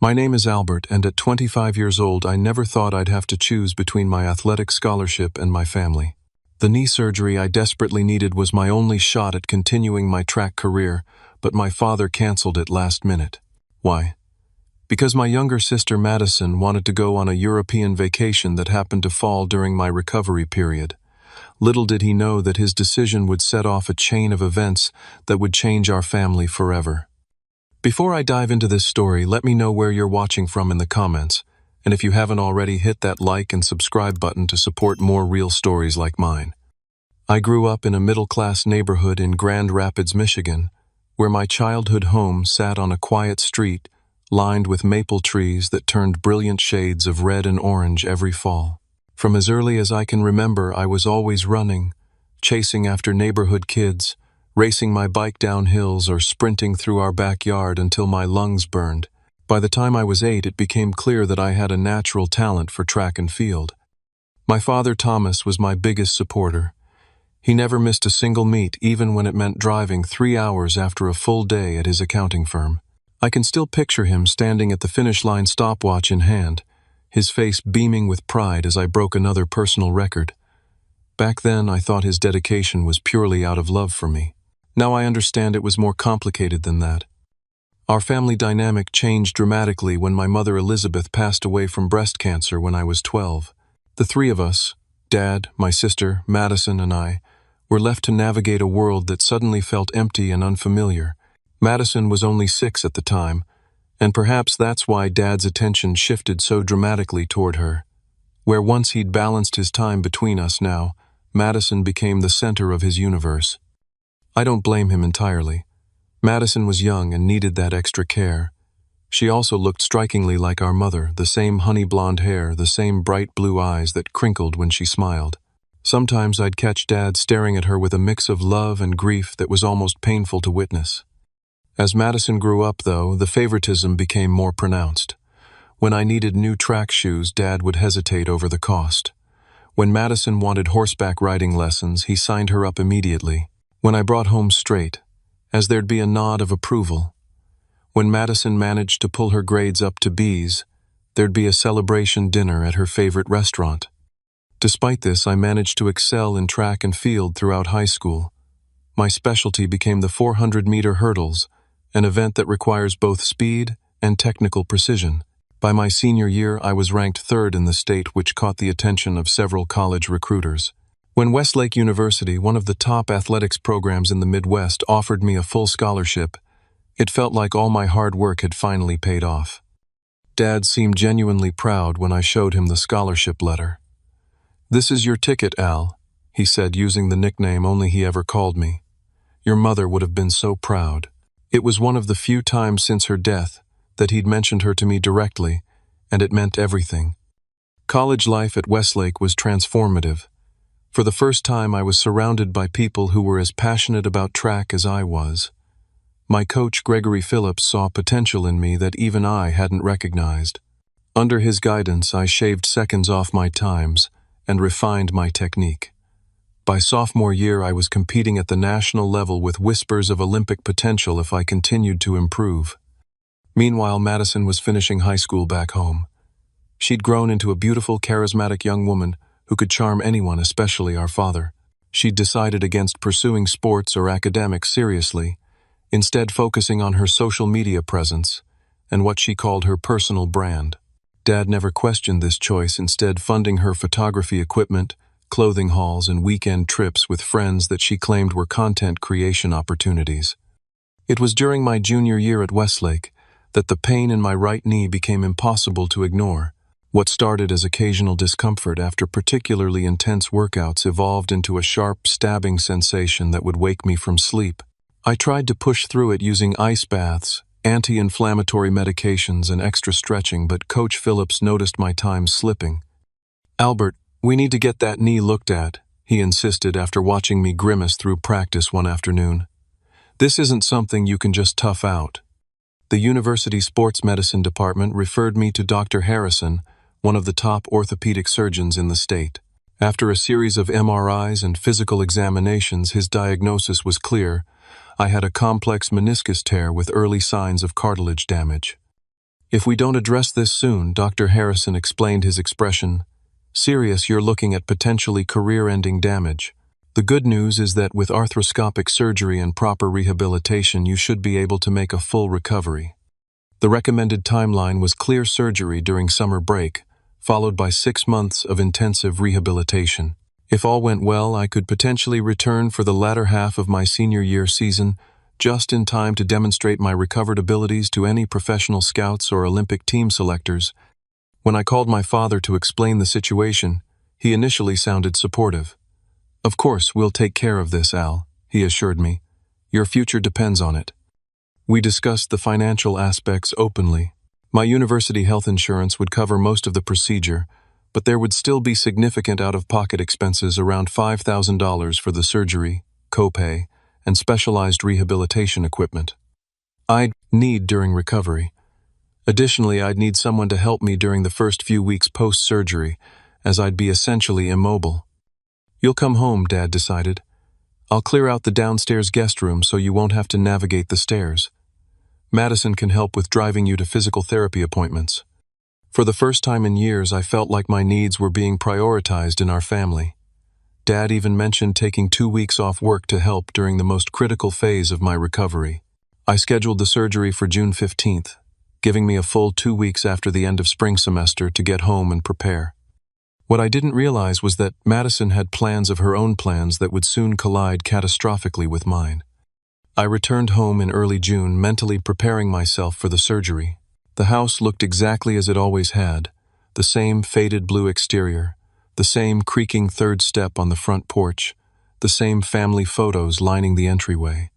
My name is Albert, and at 25 years old, I never thought I'd have to choose between my athletic scholarship and my family. The knee surgery I desperately needed was my only shot at continuing my track career, but my father canceled it last minute. Why? Because my younger sister Madison wanted to go on a European vacation that happened to fall during my recovery period. Little did he know that his decision would set off a chain of events that would change our family forever. Before I dive into this story, let me know where you're watching from in the comments, and if you haven't already, hit that like and subscribe button to support more real stories like mine. I grew up in a middle-class neighborhood in Grand Rapids, Michigan, where my childhood home sat on a quiet street lined with maple trees that turned brilliant shades of red and orange every fall. From as early as I can remember, I was always running, chasing after neighborhood kids, racing my bike down hills or sprinting through our backyard until my lungs burned. By the time I was 8, it became clear that I had a natural talent for track and field. My father, Thomas, was my biggest supporter. He never missed a single meet, even when it meant driving 3 hours after a full day at his accounting firm. I can still picture him standing at the finish line, stopwatch in hand, his face beaming with pride as I broke another personal record. Back then, I thought his dedication was purely out of love for me. Now I understand it was more complicated than that. Our family dynamic changed dramatically when my mother Elizabeth passed away from breast cancer when I was 12. The three of us, Dad, my sister, Madison, and I, were left to navigate a world that suddenly felt empty and unfamiliar. Madison was only 6 at the time, and perhaps that's why Dad's attention shifted so dramatically toward her. Where once he'd balanced his time between us, now, Madison became the center of his universe. I don't blame him entirely. Madison was young and needed that extra care. She also looked strikingly like our mother, the same honey blonde hair, the same bright blue eyes that crinkled when she smiled. Sometimes I'd catch Dad staring at her with a mix of love and grief that was almost painful to witness. As Madison grew up, though, the favoritism became more pronounced. When I needed new track shoes, Dad would hesitate over the cost. When Madison wanted horseback riding lessons, he signed her up immediately. When I brought home straight, as there'd be a nod of approval. When Madison managed to pull her grades up to B's, there'd be a celebration dinner at her favorite restaurant. Despite this, I managed to excel in track and field throughout high school. My specialty became the 400-meter hurdles, an event that requires both speed and technical precision. By my senior year, I was ranked 3rd in the state, which caught the attention of several college recruiters. When Westlake University, one of the top athletics programs in the Midwest, offered me a full scholarship, it felt like all my hard work had finally paid off. Dad seemed genuinely proud when I showed him the scholarship letter. "This is your ticket, Al," he said, using the nickname only he ever called me. "Your mother would have been so proud." It was one of the few times since her death that he'd mentioned her to me directly, and it meant everything. College life at Westlake was transformative. For the first time, I was surrounded by people who were as passionate about track as I was. My coach, Gregory Phillips, saw potential in me that even I hadn't recognized. Under his guidance, I shaved seconds off my times and refined my technique. By sophomore year, I was competing at the national level with whispers of Olympic potential if I continued to improve. Meanwhile, Madison was finishing high school back home. She'd grown into a beautiful, charismatic young woman who could charm anyone, especially our father. She'd decided against pursuing sports or academics seriously, instead focusing on her social media presence and what she called her personal brand. Dad never questioned this choice, instead funding her photography equipment, clothing hauls, and weekend trips with friends that she claimed were content creation opportunities. It was during my junior year at Westlake that the pain in my right knee became impossible to ignore. What started as occasional discomfort after particularly intense workouts evolved into a sharp, stabbing sensation that would wake me from sleep. I tried to push through it using ice baths, anti-inflammatory medications, and extra stretching, but Coach Phillips noticed my time slipping. "Albert, we need to get that knee looked at," he insisted after watching me grimace through practice one afternoon. "This isn't something you can just tough out." The university sports medicine department referred me to Dr. Harrison, one of the top orthopedic surgeons in the state. After a series of MRIs and physical examinations, his diagnosis was clear. I had a complex meniscus tear with early signs of cartilage damage. If we don't address this soon, Dr. Harrison explained his expression, serious, you're looking at potentially career-ending damage. The good news is that with arthroscopic surgery and proper rehabilitation, you should be able to make a full recovery. The recommended timeline was clear surgery during summer break, followed by 6 months of intensive rehabilitation. If all went well, I could potentially return for the latter half of my senior year season, just in time to demonstrate my recovered abilities to any professional scouts or Olympic team selectors. When I called my father to explain the situation, he initially sounded supportive. "Of course, we'll take care of this, Al," he assured me. "Your future depends on it." We discussed the financial aspects openly. My university health insurance would cover most of the procedure, but there would still be significant out-of-pocket expenses, around $5,000 for the surgery, copay, and specialized rehabilitation equipment I'd need during recovery. Additionally, I'd need someone to help me during the first few weeks post-surgery, as I'd be essentially immobile. "You'll come home," Dad decided. "I'll clear out the downstairs guest room so you won't have to navigate the stairs. Madison can help with driving you to physical therapy appointments." For the first time in years, I felt like my needs were being prioritized in our family. Dad even mentioned taking 2 weeks off work to help during the most critical phase of my recovery. I scheduled the surgery for June 15th, giving me a full 2 weeks after the end of spring semester to get home and prepare. What I didn't realize was that Madison had plans of her own plans that would soon collide catastrophically with mine. I returned home in early June, mentally preparing myself for the surgery. The house looked exactly as it always had, the same faded blue exterior, the same creaking third step on the front porch, the same family photos lining the entryway.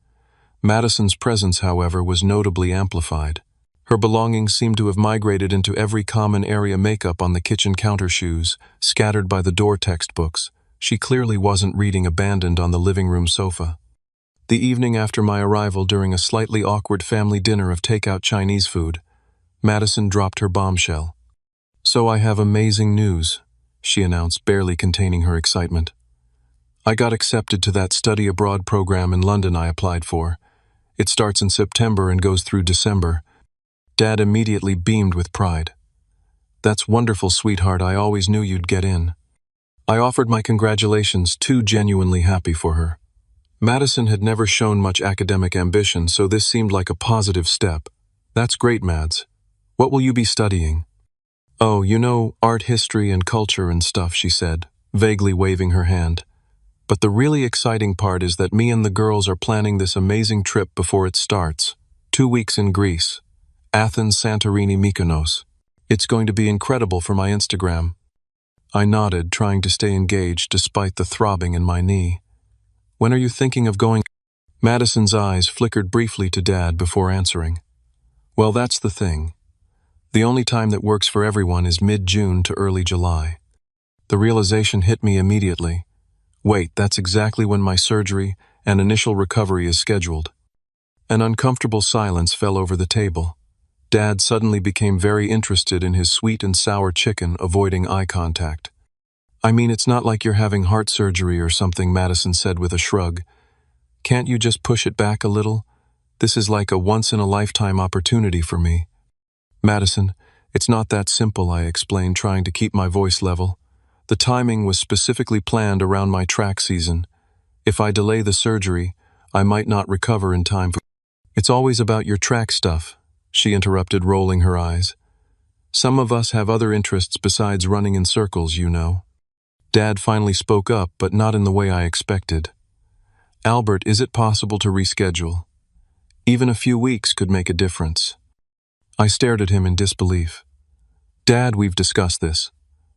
Madison's presence, however, was notably amplified. Her belongings seemed to have migrated into every common area: makeup on the kitchen counter, shoes scattered by the door, textbooks. She clearly wasn't reading, abandoned on the living room sofa. The evening after my arrival, during a slightly awkward family dinner of takeout Chinese food, Madison dropped her bombshell. "So I have amazing news," she announced, barely containing her excitement. "I got accepted to that study abroad program in London I applied for. It starts in September and goes through December." Dad immediately beamed with pride. "That's wonderful, sweetheart. I always knew you'd get in." I offered my congratulations, too genuinely happy for her. Madison had never shown much academic ambition, so this seemed like a positive step. "That's great, Mads. What will you be studying?" "Oh, art history and culture and stuff," she said, vaguely waving her hand. "But the really exciting part is that me and the girls are planning this amazing trip before it starts. 2 weeks in Greece. Athens, Santorini, Mykonos. It's going to be incredible for my Instagram." I nodded, trying to stay engaged despite the throbbing in my knee. "When are you thinking of going?" Madison's eyes flickered briefly to Dad before answering. "Well, that's the thing. The only time that works for everyone is mid-June to early July." The realization hit me immediately. Wait, that's exactly when my surgery and initial recovery is scheduled. An uncomfortable silence fell over the table. Dad suddenly became very interested in his sweet and sour chicken, avoiding eye contact. "I mean, it's not like you're having heart surgery or something," Madison said with a shrug. "Can't you just push it back a little? This is like a once-in-a-lifetime opportunity for me." "Madison, it's not that simple," I explained, trying to keep my voice level. "The timing was specifically planned around my track season. If I delay the surgery, I might not recover in time for—" "It's always about your track stuff," she interrupted, rolling her eyes. "Some of us have other interests besides running in circles, you know." Dad finally spoke up, but not in the way I expected. "Albert, is it possible to reschedule? Even a few weeks could make a difference." I stared at him in disbelief. "Dad, we've discussed this.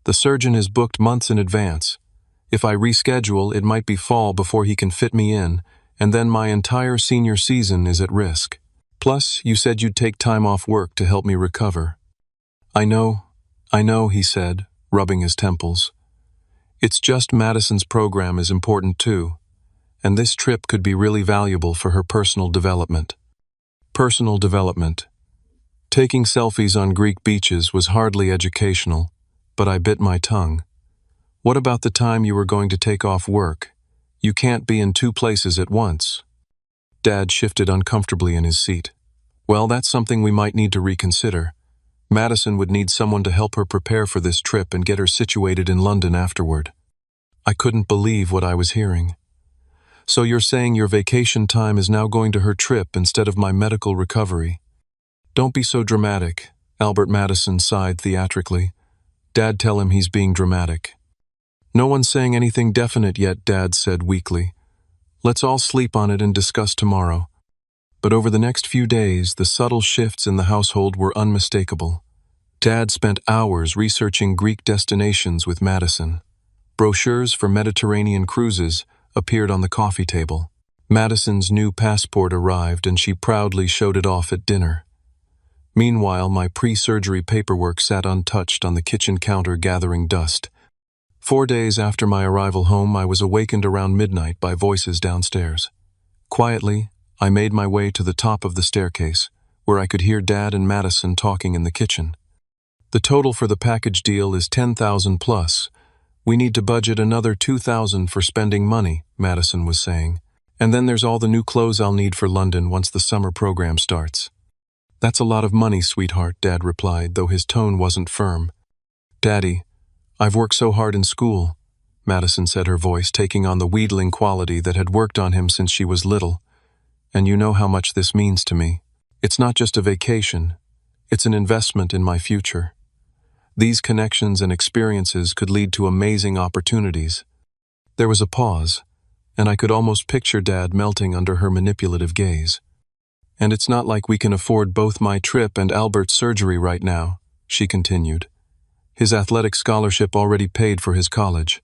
The surgeon is booked months in advance. If I reschedule, it might be fall before he can fit me in, and then my entire senior season is at risk. Plus, you said you'd take time off work to help me recover." I know, he said, rubbing his temples. "It's just Madison's program is important too, and this trip could be really valuable for her personal development." Personal development. Taking selfies on Greek beaches was hardly educational, but I bit my tongue. "What about the time you were going to take off work? You can't be in 2 places at once." Dad shifted uncomfortably in his seat. "Well, that's something we might need to reconsider. Madison would need someone to help her prepare for this trip and get her situated in London afterward. I couldn't believe what I was hearing. So you're saying your vacation time is now going to her trip instead of my medical recovery? Don't be so dramatic, Albert Madison sighed theatrically. Dad, tell him he's being dramatic. No one's saying anything definite yet, Dad said weakly. Let's all sleep on it and discuss tomorrow. But over the next few days, the subtle shifts in the household were unmistakable. Dad spent hours researching Greek destinations with Madison. Brochures for Mediterranean cruises appeared on the coffee table. Madison's new passport arrived and she proudly showed it off at dinner. Meanwhile, my pre-surgery paperwork sat untouched on the kitchen counter gathering dust. 4 days after my arrival home, I was awakened around midnight by voices downstairs. Quietly, I made my way to the top of the staircase, where I could hear Dad and Madison talking in the kitchen. The total for the package deal is $10,000 plus. We need to budget another $2,000 for spending money, Madison was saying. And then there's all the new clothes I'll need for London once the summer program starts. That's a lot of money, sweetheart, Dad replied, though his tone wasn't firm. Daddy, I've worked so hard in school, Madison said, her voice taking on the wheedling quality that had worked on him since she was little. And you know how much this means to me. It's not just a vacation. It's an investment in my future. These connections and experiences could lead to amazing opportunities. There was a pause, and I could almost picture Dad melting under her manipulative gaze. And it's not like we can afford both my trip and Albert's surgery right now, she continued. His athletic scholarship already paid for his college.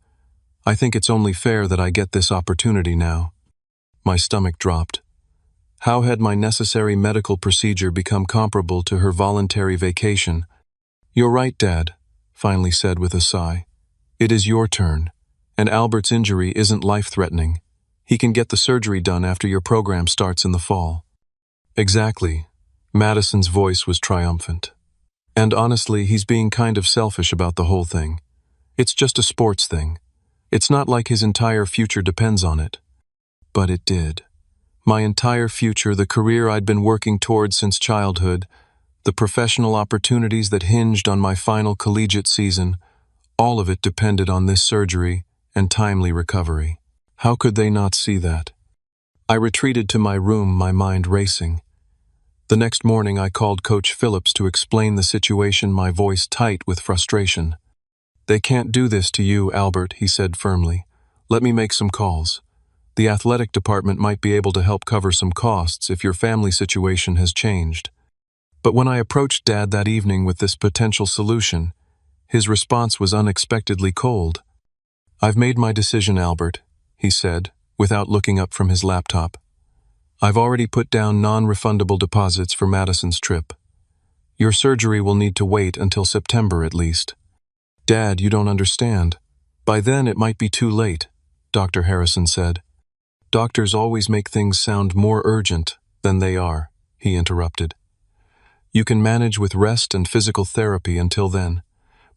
I think it's only fair that I get this opportunity now. My stomach dropped. How had my necessary medical procedure become comparable to her voluntary vacation? You're right, Dad, finally said with a sigh. It is your turn, and Albert's injury isn't life-threatening. He can get the surgery done after your program starts in the fall. Exactly. Madison's voice was triumphant. And honestly, he's being kind of selfish about the whole thing. It's just a sports thing. It's not like his entire future depends on it. But it did. My entire future, the career I'd been working towards since childhood, the professional opportunities that hinged on my final collegiate season, all of it depended on this surgery and timely recovery. How could they not see that? I retreated to my room, my mind racing. The next morning I called Coach Phillips to explain the situation, my voice tight with frustration. They can't do this to you, Albert, he said firmly. Let me make some calls. The athletic department might be able to help cover some costs if your family situation has changed. But when I approached Dad that evening with this potential solution, his response was unexpectedly cold. I've made my decision, Albert, he said, without looking up from his laptop. I've already put down non-refundable deposits for Madison's trip. Your surgery will need to wait until September at least. Dad, you don't understand. By then it might be too late, Dr. Harrison said. Doctors always make things sound more urgent than they are, he interrupted. You can manage with rest and physical therapy until then.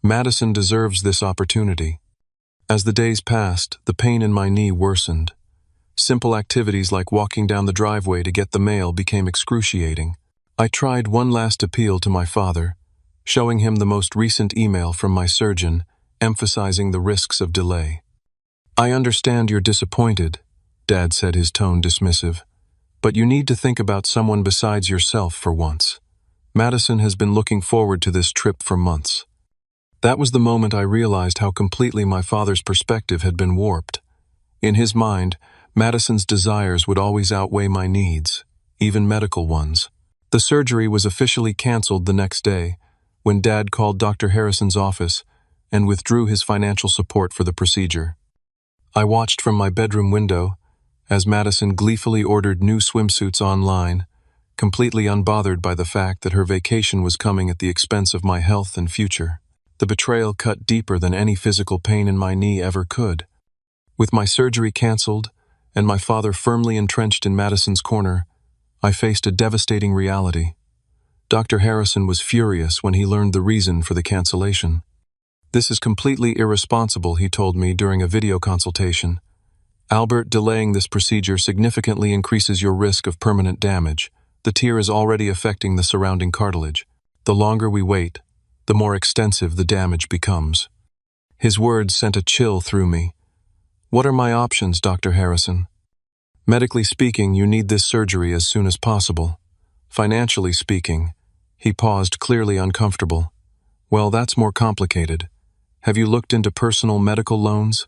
Madison deserves this opportunity. As the days passed, the pain in my knee worsened. Simple activities like walking down the driveway to get the mail became excruciating. I tried one last appeal to my father, showing him the most recent email from my surgeon, emphasizing the risks of delay. I understand you're disappointed, Dad said, his tone dismissive, but you need to think about someone besides yourself for once. Madison has been looking forward to this trip for months. That was the moment I realized how completely my father's perspective had been warped. In his mind, Madison's desires would always outweigh my needs, even medical ones. The surgery was officially canceled the next day, when Dad called Dr. Harrison's office and withdrew his financial support for the procedure. I watched from my bedroom window as Madison gleefully ordered new swimsuits online, completely unbothered by the fact that her vacation was coming at the expense of my health and future. The betrayal cut deeper than any physical pain in my knee ever could. With my surgery canceled and my father firmly entrenched in Madison's corner, I faced a devastating reality. Dr. Harrison was furious when he learned the reason for the cancellation. This is completely irresponsible, he told me during a video consultation. Albert, delaying this procedure significantly increases your risk of permanent damage. The tear is already affecting the surrounding cartilage. The longer we wait, the more extensive the damage becomes. His words sent a chill through me. What are my options, Dr. Harrison? Medically speaking, you need this surgery as soon as possible. Financially speaking, he paused, clearly uncomfortable. Well, that's more complicated. Have you looked into personal medical loans?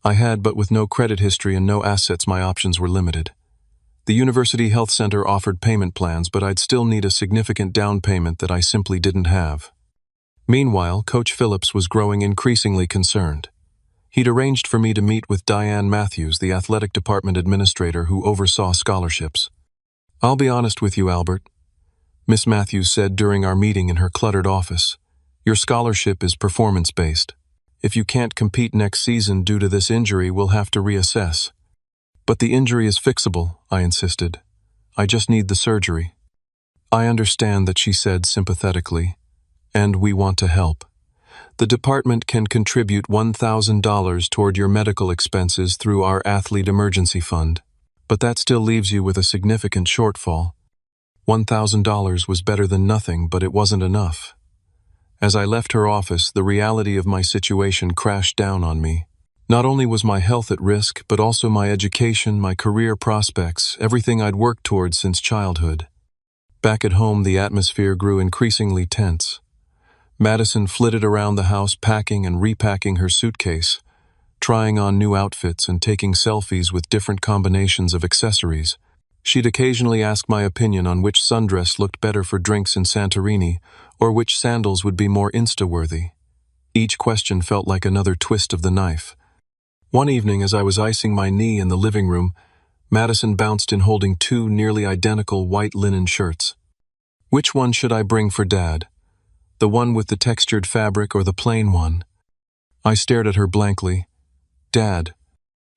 I had, but with no credit history and no assets, my options were limited. The University Health Center offered payment plans, but I'd still need a significant down payment that I simply didn't have. Meanwhile, Coach Phillips was growing increasingly concerned. He'd arranged for me to meet with Diane Matthews, the athletic department administrator who oversaw scholarships. I'll be honest with you, Albert, Miss Matthews said during our meeting in her cluttered office. Your scholarship is performance-based. If you can't compete next season due to this injury, we'll have to reassess. But the injury is fixable, I insisted. I just need the surgery. I understand that, she said sympathetically, and we want to help. The department can contribute $1,000 toward your medical expenses through our Athlete Emergency Fund, but that still leaves you with a significant shortfall. $1,000 was better than nothing, but it wasn't enough. As I left her office, the reality of my situation crashed down on me. Not only was my health at risk, but also my education, my career prospects, everything I'd worked towards since childhood. Back at home, the atmosphere grew increasingly tense. Madison flitted around the house, packing and repacking her suitcase, trying on new outfits and taking selfies with different combinations of accessories. She'd occasionally ask my opinion on which sundress looked better for drinks in Santorini, or which sandals would be more Insta-worthy. Each question felt like another twist of the knife. One evening, as I was icing my knee in the living room, Madison bounced in holding two nearly identical white linen shirts. Which one should I bring for Dad? The one with the textured fabric or the plain one? I stared at her blankly. Dad.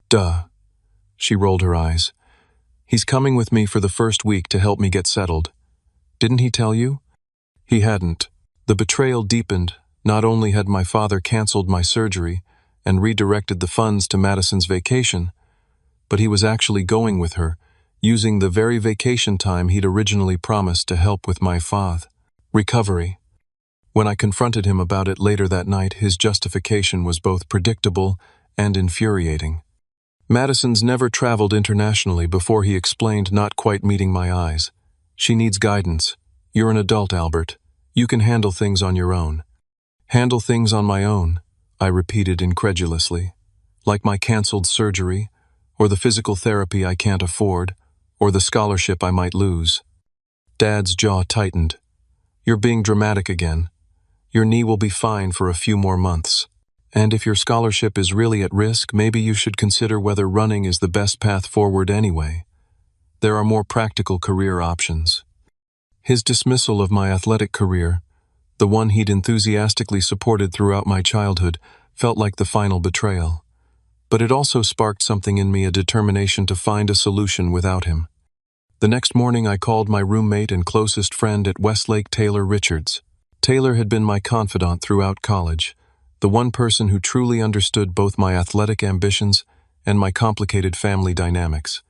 Duh. She rolled her eyes. He's coming with me for the first week to help me get settled. Didn't he tell you? He hadn't. The betrayal deepened. Not only had my father canceled my surgery and redirected the funds to Madison's vacation, but he was actually going with her, using the very vacation time he'd originally promised to help with my recovery. When I confronted him about it later that night, his justification was both predictable and infuriating. Madison's never traveled internationally before, he explained, not quite meeting my eyes. She needs guidance. You're an adult, Albert. You can handle things on your own. Handle things on my own, I repeated incredulously. Like my canceled surgery, or the physical therapy I can't afford, or the scholarship I might lose. Dad's jaw tightened. You're being dramatic again. Your knee will be fine for a few more months. And if your scholarship is really at risk, maybe you should consider whether running is the best path forward anyway. There are more practical career options. His dismissal of my athletic career, the one he'd enthusiastically supported throughout my childhood, felt like the final betrayal. But it also sparked something in me, a determination to find a solution without him. The next morning, I called my roommate and closest friend at Westlake, Taylor Richards. Taylor had been my confidant throughout college, the one person who truly understood both my athletic ambitions and my complicated family dynamics.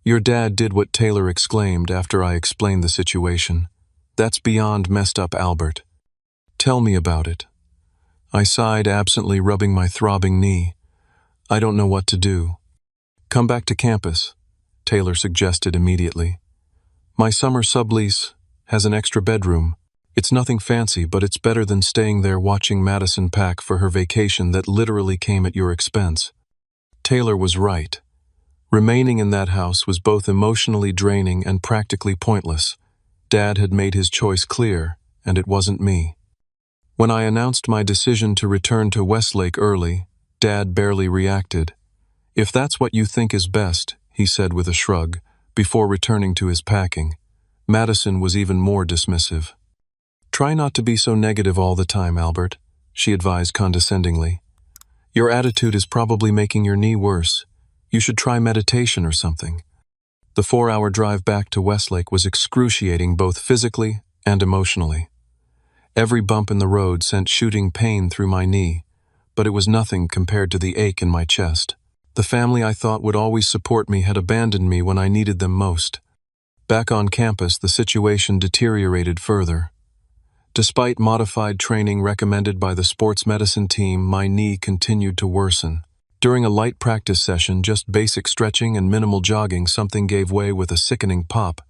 Your dad did what? Taylor exclaimed after I explained the situation. That's beyond messed up, Albert. Tell me about it. I sighed, absently rubbing my throbbing knee. I don't know what to do. Come back to campus, Taylor suggested immediately. My summer sublease has an extra bedroom. It's nothing fancy, but it's better than staying there watching Madison pack for her vacation that literally came at your expense. Taylor was right. Remaining in that house was both emotionally draining and practically pointless. Dad had made his choice clear, and it wasn't me. When I announced my decision to return to Westlake early, Dad barely reacted. If that's what you think is best, he said with a shrug, before returning to his packing. Madison was even more dismissive. Try not to be so negative all the time, Albert, she advised condescendingly. Your attitude is probably making your knee worse. You should try meditation or something. The 4-hour drive back to Westlake was excruciating both physically and emotionally. Every bump in the road sent shooting pain through my knee, but it was nothing compared to the ache in my chest. The family I thought would always support me had abandoned me when I needed them most. Back on campus, the situation deteriorated further. Despite modified training recommended by the sports medicine team, my knee continued to worsen. During a light practice session, just basic stretching and minimal jogging, something gave way with a sickening pop.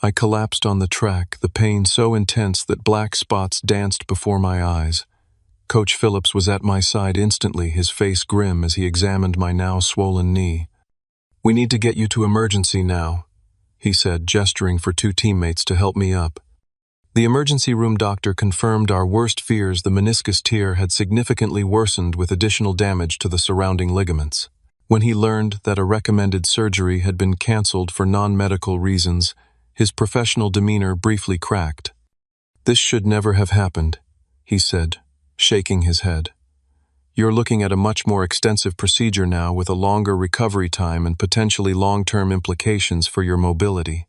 I collapsed on the track, the pain so intense that black spots danced before my eyes. Coach Phillips was at my side instantly, his face grim as he examined my now swollen knee. "We need to get you to emergency now," he said, gesturing for two teammates to help me up. The emergency room doctor confirmed our worst fears. The meniscus tear had significantly worsened with additional damage to the surrounding ligaments. When he learned that a recommended surgery had been canceled for non-medical reasons, his professional demeanor briefly cracked. "This should never have happened," he said, shaking his head. "You're looking at a much more extensive procedure now with a longer recovery time and potentially long-term implications for your mobility."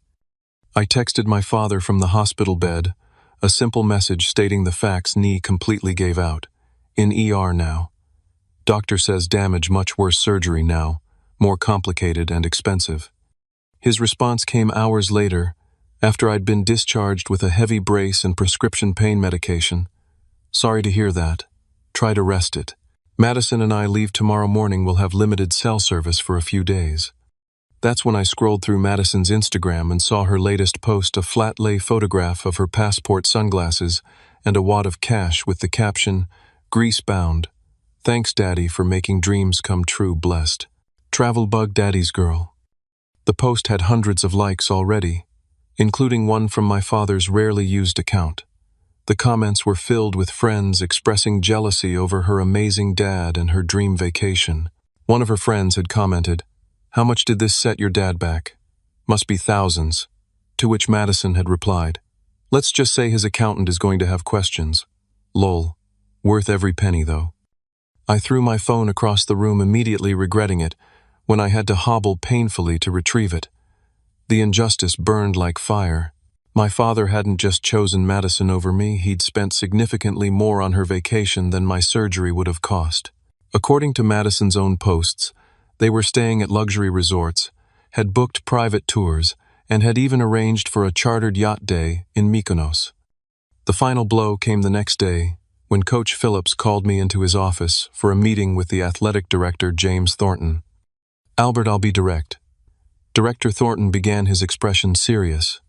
I texted my father from the hospital bed, a simple message stating the facts. "Knee completely gave out. In ER now. Doctor says damage, much worse surgery now, more complicated and expensive." His response came hours later, after I'd been discharged with a heavy brace and prescription pain medication. "Sorry to hear that. Try to rest it. Madison and I leave tomorrow morning. We'll have limited cell service for a few days." That's when I scrolled through Madison's Instagram and saw her latest post, a flat-lay photograph of her passport, sunglasses, and a wad of cash with the caption, "Grease-bound. Thanks, Daddy, for making dreams come true, blessed. Travel bug Daddy's girl." The post had hundreds of likes already, including one from my father's rarely used account. The comments were filled with friends expressing jealousy over her amazing dad and her dream vacation. One of her friends had commented, "How much did this set your dad back? Must be thousands." To which Madison had replied, "Let's just say his accountant is going to have questions. Lol. Worth every penny, though." I threw my phone across the room, immediately regretting it, when I had to hobble painfully to retrieve it. The injustice burned like fire. My father hadn't just chosen Madison over me, he'd spent significantly more on her vacation than my surgery would have cost. According to Madison's own posts, they were staying at luxury resorts, had booked private tours, and had even arranged for a chartered yacht day in Mykonos. The final blow came the next day, when Coach Phillips called me into his office for a meeting with the athletic director, James Thornton. "Albert, I'll be direct." Director Thornton began, his expression serious.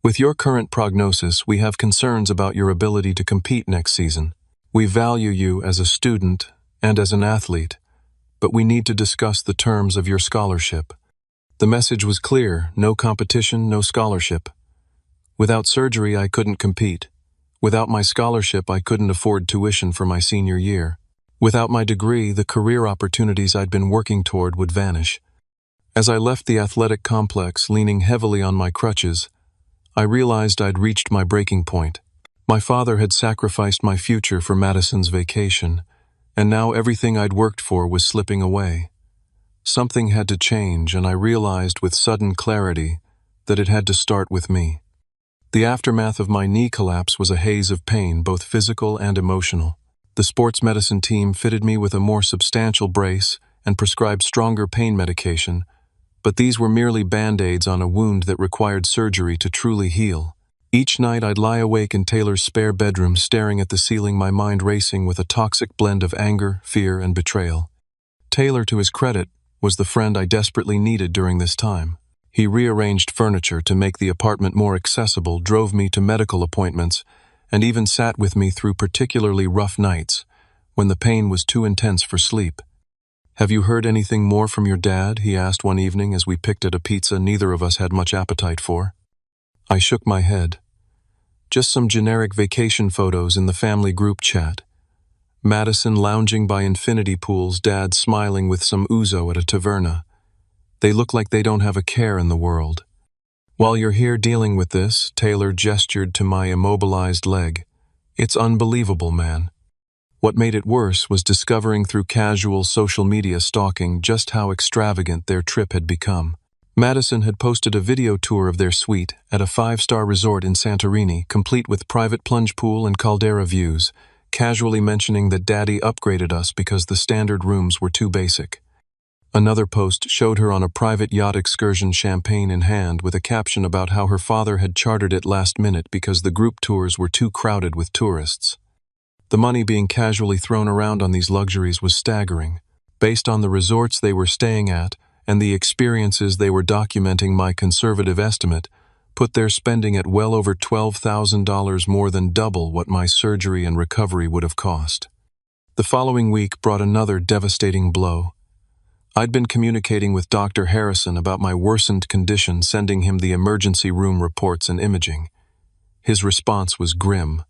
"With your current prognosis, we have concerns about your ability to compete next season. We value you as a student and as an athlete, but we need to discuss the terms of your scholarship." The message was clear: no competition, no scholarship. Without surgery, I couldn't compete. Without my scholarship, I couldn't afford tuition for my senior year. Without my degree, the career opportunities I'd been working toward would vanish. As I left the athletic complex, leaning heavily on my crutches, I realized I'd reached my breaking point. My father had sacrificed my future for Madison's vacation, and now everything I'd worked for was slipping away. Something had to change, and I realized with sudden clarity that it had to start with me. The aftermath of my knee collapse was a haze of pain, both physical and emotional. The sports medicine team fitted me with a more substantial brace and prescribed stronger pain medication, but these were merely band-aids on a wound that required surgery to truly heal. Each night I'd lie awake in Taylor's spare bedroom, staring at the ceiling, my mind racing with a toxic blend of anger, fear, and betrayal. Taylor, to his credit, was the friend I desperately needed during this time. He rearranged furniture to make the apartment more accessible, drove me to medical appointments, and even sat with me through particularly rough nights, when the pain was too intense for sleep. "Have you heard anything more from your dad?" he asked one evening as we picked at a pizza neither of us had much appetite for. I shook my head. Just some generic vacation photos in the family group chat. Madison lounging by infinity pools, Dad smiling with some ouzo at a taverna. They look like they don't have a care in the world. "While you're here dealing with this," Taylor gestured to my immobilized leg. "It's unbelievable, man." What made it worse was discovering through casual social media stalking just how extravagant their trip had become. Madison had posted a video tour of their suite at a 5-star resort in Santorini, complete with private plunge pool and caldera views, casually mentioning that Daddy upgraded us because the standard rooms were too basic. Another post showed her on a private yacht excursion, champagne in hand, with a caption about how her father had chartered it last minute because the group tours were too crowded with tourists. The money being casually thrown around on these luxuries was staggering. Based on the resorts they were staying at and the experiences they were documenting, my conservative estimate put their spending at well over $12,000, more than double what my surgery and recovery would have cost. The following week brought another devastating blow. I'd been communicating with Dr. Harrison about my worsened condition, sending him the emergency room reports and imaging. His response was grim.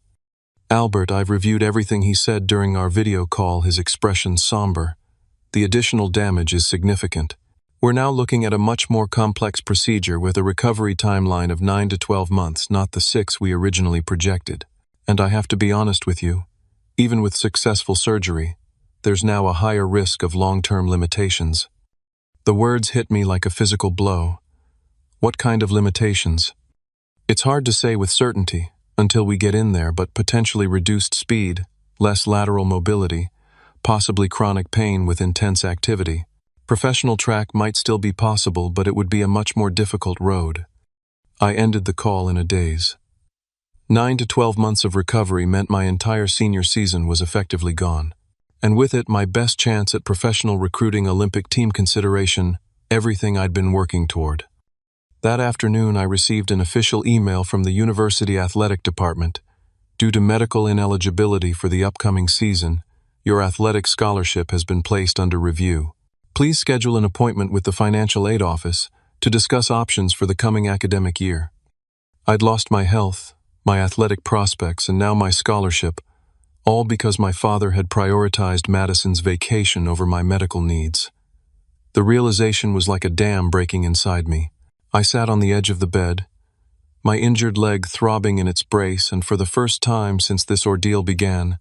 "Albert, I've reviewed everything he said during our video call," his expression somber. "The additional damage is significant. We're now looking at a much more complex procedure with a recovery timeline of 9 to 12 months, not the 6 we originally projected. And I have to be honest with you, even with successful surgery, there's now a higher risk of long-term limitations." The words hit me like a physical blow. What kind of limitations? It's hard to say with certainty until we get in there, but potentially reduced speed, less lateral mobility, possibly chronic pain with intense activity. Professional track might still be possible, but it would be a much more difficult road. I ended the call in a daze. 9 to 12 months of recovery meant my entire senior season was effectively gone. And with it, my best chance at professional recruiting, Olympic team consideration, everything I'd been working toward. That afternoon, I received an official email from the University Athletic Department. "Due to medical ineligibility for the upcoming season, your athletic scholarship has been placed under review. Please schedule an appointment with the Financial Aid Office to discuss options for the coming academic year." I'd lost my health, my athletic prospects, and now my scholarship, all because my father had prioritized Madison's vacation over my medical needs. The realization was like a dam breaking inside me. I sat on the edge of the bed, my injured leg throbbing in its brace, and for the first time since this ordeal began,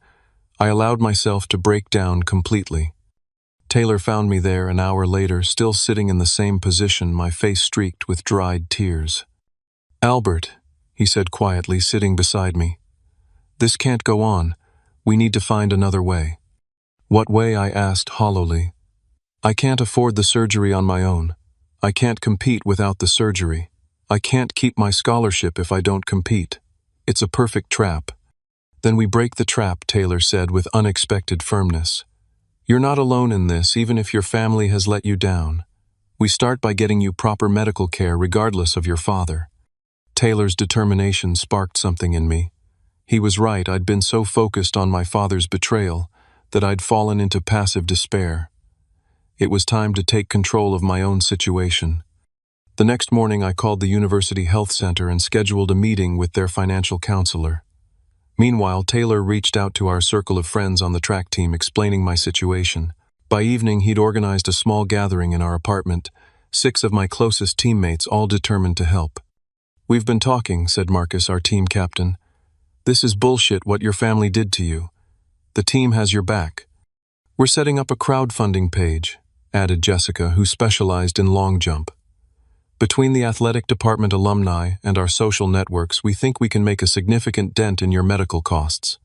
I allowed myself to break down completely. Taylor found me there an hour later, still sitting in the same position, my face streaked with dried tears. "Albert," he said quietly, sitting beside me, "this can't go on. We need to find another way." "What way?" I asked hollowly. "I can't afford the surgery on my own. I can't compete without the surgery. I can't keep my scholarship if I don't compete. It's a perfect trap." "Then we break the trap," Taylor said with unexpected firmness. "You're not alone in this, even if your family has let you down. We start by getting you proper medical care regardless of your father." Taylor's determination sparked something in me. He was right. I'd been so focused on my father's betrayal that I'd fallen into passive despair. It was time to take control of my own situation. The next morning, I called the University Health Center and scheduled a meeting with their financial counselor. Meanwhile, Taylor reached out to our circle of friends on the track team, explaining my situation. By evening, he'd organized a small gathering in our apartment, 6 of my closest teammates, all determined to help. "We've been talking," said Marcus, our team captain. "This is bullshit what your family did to you. The team has your back." "We're setting up a crowdfunding page," added Jessica, who specialized in long jump. "Between the athletic department alumni and our social networks, we think we can make a significant dent in your medical costs."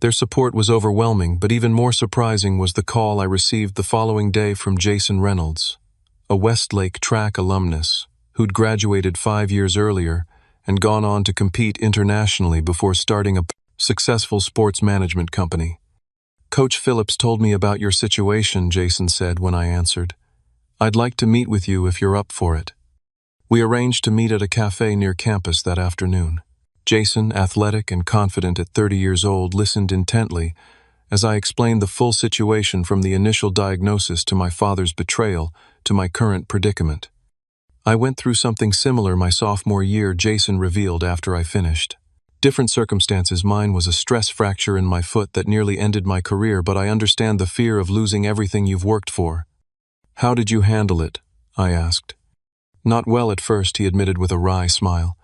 Their support was overwhelming, but even more surprising was the call I received the following day from Jason Reynolds, a Westlake track alumnus who'd graduated 5 years earlier and gone on to compete internationally before starting a successful sports management company. "Coach Phillips told me about your situation," Jason said when I answered. "I'd like to meet with you if you're up for it." We arranged to meet at a cafe near campus that afternoon. Jason, athletic and confident at 30 years old, listened intently as I explained the full situation, from the initial diagnosis to my father's betrayal to my current predicament. "I went through something similar my sophomore year," Jason revealed after I finished. "Different circumstances. Mine was a stress fracture in my foot that nearly ended my career, but I understand the fear of losing everything you've worked for." "How did you handle it?" I asked. "Not well at first," he admitted with a wry smile.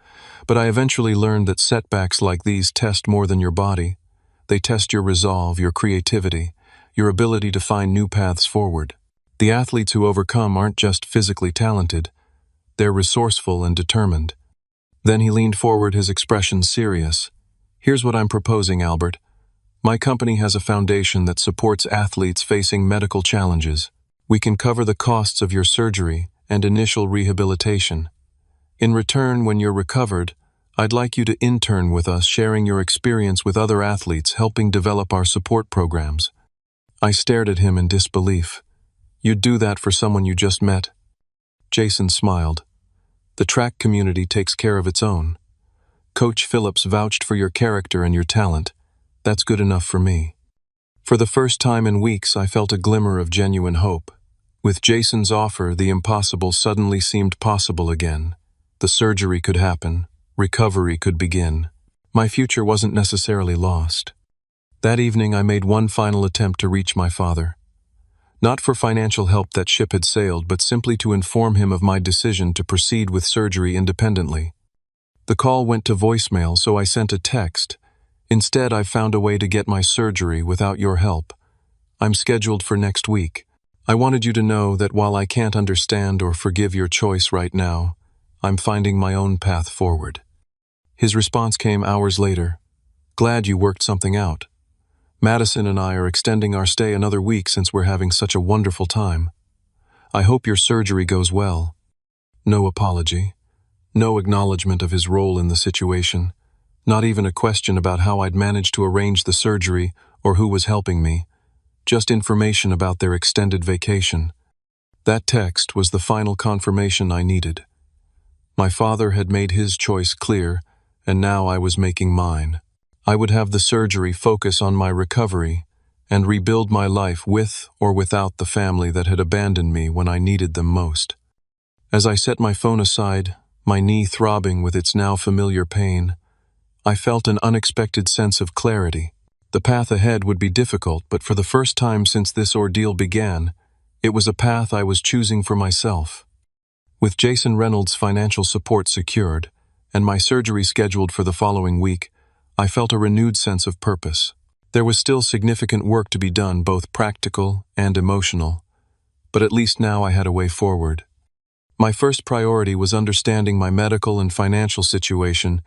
"But I eventually learned that setbacks like these test more than your body. They test your resolve, your creativity, your ability to find new paths forward. The athletes who overcome aren't just physically talented. They're resourceful and determined." Then he leaned forward, his expression serious. "Here's what I'm proposing, Albert. My company has a foundation that supports athletes facing medical challenges. We can cover the costs of your surgery and initial rehabilitation. In return, when you're recovered, I'd like you to intern with us, sharing your experience with other athletes, helping develop our support programs." I stared at him in disbelief. "You'd do that for someone you just met?" Jason smiled. "The track community takes care of its own. Coach Phillips vouched for your character and your talent. That's good enough for me." For the first time in weeks, I felt a glimmer of genuine hope. With Jason's offer, the impossible suddenly seemed possible again. The surgery could happen. Recovery could begin. My future wasn't necessarily lost. That evening, I made one final attempt to reach my father. Not for financial help, that ship had sailed, but simply to inform him of my decision to proceed with surgery independently. The call went to voicemail, so I sent a text. "Instead, I've found a way to get my surgery without your help. I'm scheduled for next week. I wanted you to know that while I can't understand or forgive your choice right now, I'm finding my own path forward." His response came hours later. "Glad you worked something out. Madison and I are extending our stay another week since we're having such a wonderful time. I hope your surgery goes well." No apology. No acknowledgement of his role in the situation. Not even a question about how I'd managed to arrange the surgery or who was helping me. Just information about their extended vacation. That text was the final confirmation I needed. My father had made his choice clear, and now I was making mine. I would have the surgery focus on my recovery and rebuild my life with or without the family that had abandoned me when I needed them most. As I set my phone aside, my knee throbbing with its now familiar pain, I felt an unexpected sense of clarity. The path ahead would be difficult, but for the first time since this ordeal began, it was a path I was choosing for myself. With Jason Reynolds' financial support secured, and my surgery scheduled for the following week, I felt a renewed sense of purpose. There was still significant work to be done, both practical and emotional, but at least now I had a way forward. My first priority was understanding my medical and financial situation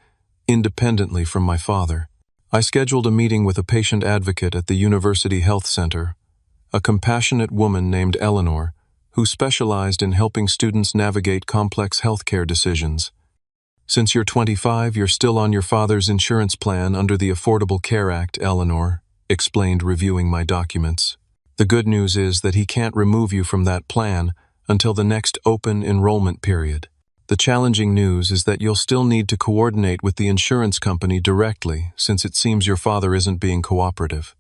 independently from my father. I scheduled a meeting with a patient advocate at the University Health Center, a compassionate woman named Eleanor, who specialized in helping students navigate complex healthcare decisions. "Since you're 25, you're still on your father's insurance plan under the Affordable Care Act," Eleanor explained, reviewing my documents. "The good news is that he can't remove you from that plan until the next open enrollment period. The challenging news is that you'll still need to coordinate with the insurance company directly, since it seems your father isn't being cooperative."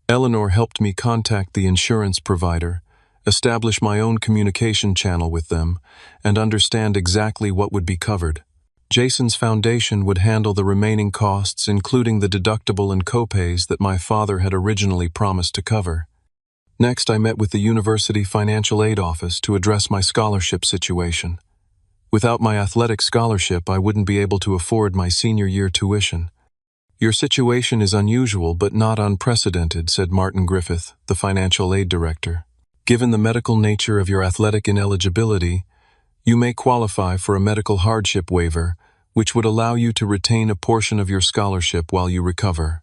Eleanor helped me contact the insurance provider, establish my own communication channel with them, and understand exactly what would be covered. Jason's foundation would handle the remaining costs, including the deductible and copays that my father had originally promised to cover. Next, I met with the University Financial Aid Office to address my scholarship situation. Without my athletic scholarship, I wouldn't be able to afford my senior year tuition. "Your situation is unusual but not unprecedented," said Martin Griffith, the financial aid director. "Given the medical nature of your athletic ineligibility, you may qualify for a medical hardship waiver, which would allow you to retain a portion of your scholarship while you recover.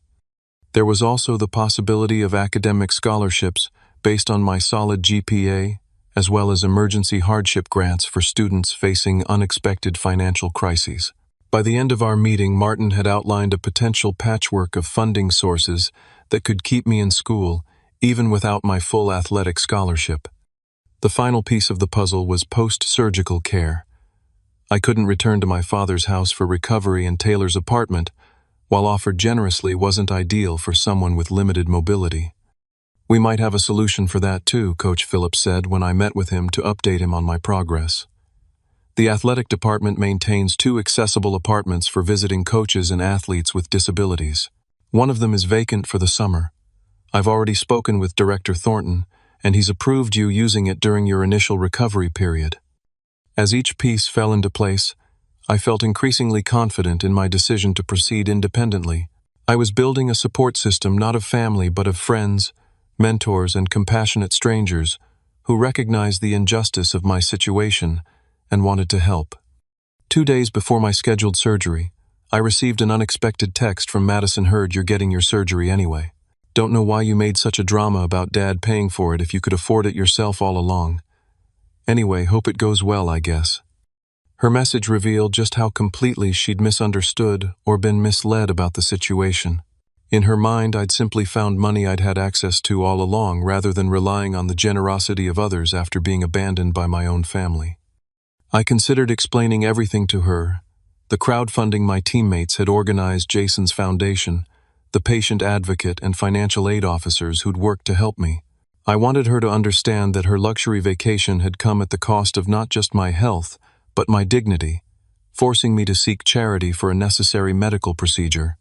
There was also the possibility of academic scholarships based on my solid GPA, as well as emergency hardship grants for students facing unexpected financial crises." By the end of our meeting, Martin had outlined a potential patchwork of funding sources that could keep me in school, even without my full athletic scholarship. The final piece of the puzzle was post-surgical care. I couldn't return to my father's house for recovery, and Taylor's apartment, while offered generously, wasn't ideal for someone with limited mobility. "We might have a solution for that too," Coach Phillips said when I met with him to update him on my progress. "The athletic department maintains 2 accessible apartments for visiting coaches and athletes with disabilities. One of them is vacant for the summer. I've already spoken with Director Thornton, and he's approved you using it during your initial recovery period." As each piece fell into place, I felt increasingly confident in my decision to proceed independently. I was building a support system not of family but of friends, mentors, and compassionate strangers who recognized the injustice of my situation and wanted to help. 2 days before my scheduled surgery, I received an unexpected text from Madison. "Heard you're getting your surgery anyway. Don't know why you made such a drama about Dad paying for it if you could afford it yourself all along. Anyway, hope it goes well, I guess." Her message revealed just how completely she'd misunderstood or been misled about the situation. In her mind, I'd simply found money I'd had access to all along rather than relying on the generosity of others after being abandoned by my own family. I considered explaining everything to her: the crowdfunding my teammates had organized, Jason's foundation, the patient advocate and financial aid officers who'd worked to help me. I wanted her to understand that her luxury vacation had come at the cost of not just my health, but my dignity, forcing me to seek charity for a necessary medical procedure.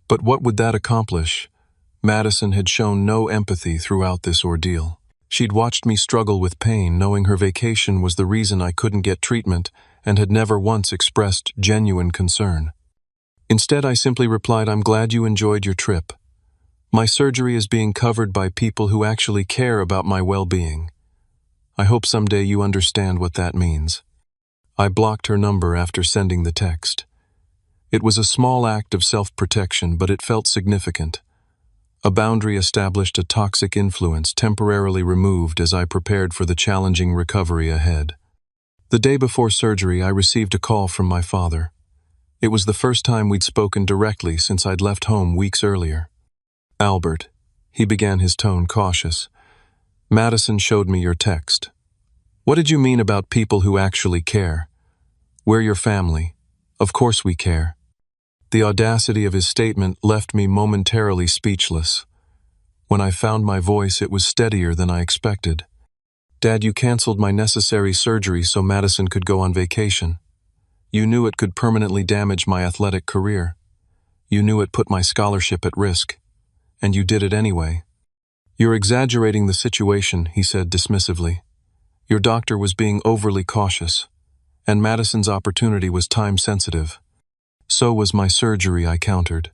But what would that accomplish? Madison had shown no empathy throughout this ordeal. She'd watched me struggle with pain, knowing her vacation was the reason I couldn't get treatment, and had never once expressed genuine concern. Instead, I simply replied, "I'm glad you enjoyed your trip. My surgery is being covered by people who actually care about my well-being. I hope someday you understand what that means." I blocked her number after sending the text. It was a small act of self-protection, but it felt significant. A boundary established, a toxic influence temporarily removed as I prepared for the challenging recovery ahead. The day before surgery, I received a call from my father. It was the first time we'd spoken directly since I'd left home weeks earlier. "Albert," he began, his tone cautious, "Madison showed me your text. What did you mean about people who actually care? We're your family. Of course we care." The audacity of his statement left me momentarily speechless. When I found my voice, it was steadier than I expected. "Dad, you canceled my necessary surgery so Madison could go on vacation. You knew it could permanently damage my athletic career. You knew it put my scholarship at risk. And you did it anyway." "You're exaggerating the situation," he said dismissively. "Your doctor was being overly cautious, and Madison's opportunity was time-sensitive." "So was my surgery," I countered.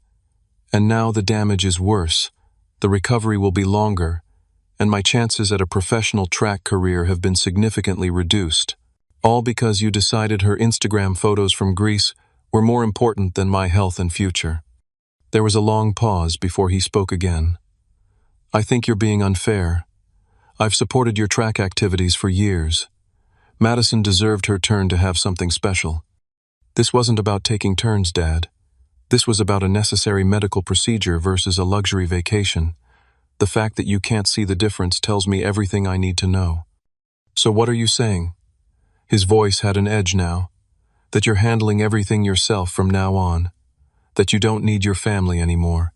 "And now the damage is worse, the recovery will be longer, and my chances at a professional track career have been significantly reduced. All because you decided her Instagram photos from Greece were more important than my health and future." There was a long pause before he spoke again. "I think you're being unfair. I've supported your track activities for years. Madison deserved her turn to have something special. This wasn't about taking turns, Dad. This was about a necessary medical procedure versus a luxury vacation. The fact that you can't see the difference tells me everything I need to know." "So what are you saying?" His voice had an edge now. "That you're handling everything yourself from now on. That you don't need your family anymore."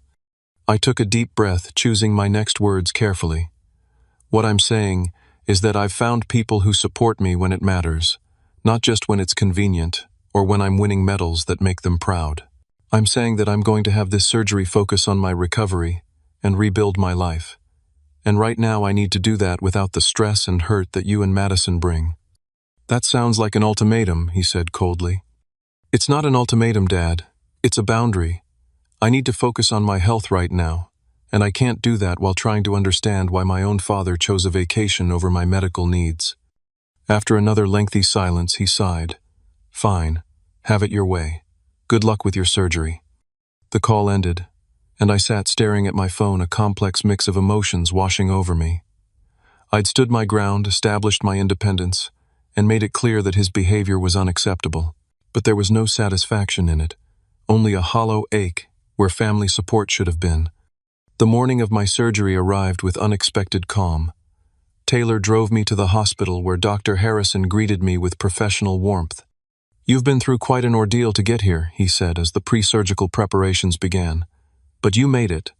I took a deep breath, choosing my next words carefully. "What I'm saying is that I've found people who support me when it matters, not just when it's convenient, or when I'm winning medals that make them proud. I'm saying that I'm going to have this surgery focus on my recovery and rebuild my life. And right now I need to do that without the stress and hurt that you and Madison bring." "That sounds like an ultimatum," he said coldly. "It's not an ultimatum, Dad. It's a boundary. I need to focus on my health right now, and I can't do that while trying to understand why my own father chose a vacation over my medical needs." After another lengthy silence, he sighed. "Fine. Have it your way. Good luck with your surgery." The call ended, and I sat staring at my phone, a complex mix of emotions washing over me. I'd stood my ground, established my independence, and made it clear that his behavior was unacceptable. But there was no satisfaction in it, only a hollow ache where family support should have been. The morning of my surgery arrived with unexpected calm. Taylor drove me to the hospital where Dr. Harrison greeted me with professional warmth. "You've been through quite an ordeal to get here," he said as the pre-surgical preparations began. "But you made it,